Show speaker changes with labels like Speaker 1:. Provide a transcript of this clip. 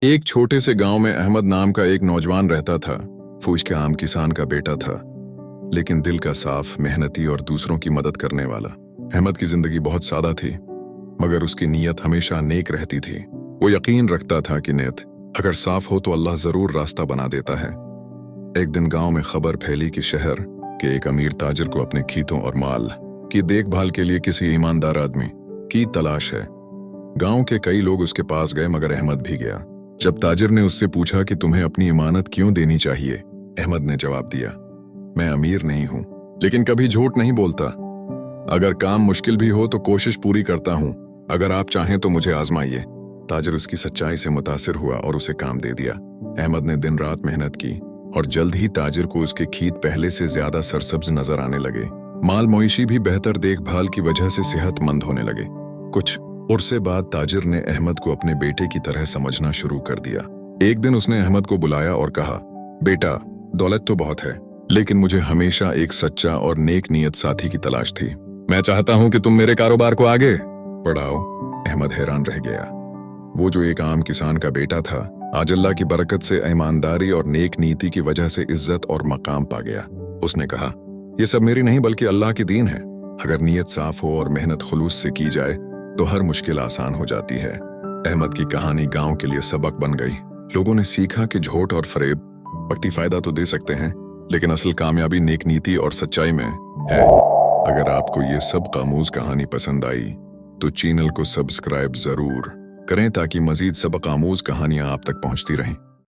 Speaker 1: एक छोटे से गांव में अहमद नाम का एक नौजवान रहता था। फूश के आम किसान का बेटा था, लेकिन दिल का साफ, मेहनती और दूसरों की मदद करने वाला। अहमद की जिंदगी बहुत सादा थी, मगर उसकी नीयत हमेशा नेक रहती थी। वो यकीन रखता था कि नीयत अगर साफ हो तो अल्लाह जरूर रास्ता बना देता है। एक दिन गांव में खबर फैली कि शहर के एक अमीर ताजिर को अपने खेतों और माल की देखभाल के लिए किसी ईमानदार आदमी की तलाश है। गांव के कई लोग उसके पास गए, मगर अहमद भी गया। जब ताजिर ने उससे पूछा कि तुम्हें अपनी इमानत क्यों देनी चाहिए, अहमद ने जवाब दिया, मैं अमीर नहीं हूं, लेकिन कभी झूठ नहीं बोलता। अगर काम मुश्किल भी हो तो कोशिश पूरी करता हूं। अगर आप चाहें तो मुझे आजमाइए। ताजिर उसकी सच्चाई से मुतासिर हुआ और उसे काम दे दिया। अहमद ने दिन रात मेहनत की और जल्द ही ताजिर को उसके खेत पहले से ज्यादा सरसब्ज नजर आने लगे। माल मवेशी भी बेहतर देखभाल की वजह से सेहतमंद होने लगे। कुछ उरसे बाद ताजिर ने अहमद को अपने बेटे की तरह समझना शुरू कर दिया। एक दिन उसने अहमद को बुलाया और कहा, बेटा, दौलत तो बहुत है, लेकिन मुझे हमेशा एक सच्चा और नेक नीयत साथी की तलाश थी। मैं चाहता हूं कि तुम मेरे कारोबार को आगे बढ़ाओ। अहमद हैरान रह गया। वो जो एक आम किसान का बेटा था, आज अल्लाह की बरकत से ईमानदारी और नेक नीति की वजह से इज्जत और मकाम पा गया। उसने कहा, यह सब मेरी नहीं बल्कि अल्लाह की दीन है। अगर नीयत साफ हो और मेहनत खुलूस से की जाए तो हर मुश्किल आसान हो जाती है। अहमद की कहानी गांव के लिए सबक बन गई। लोगों ने सीखा कि झूठ और फरेब वक्ती फायदा तो दे सकते हैं, लेकिन असल कामयाबी नेक नीति और सच्चाई में है। अगर आपको ये सब आमूज कहानी पसंद आई तो चैनल को सब्सक्राइब जरूर करें, ताकि मजीद सबक आमूज कहानियां आप तक पहुंचती रहें।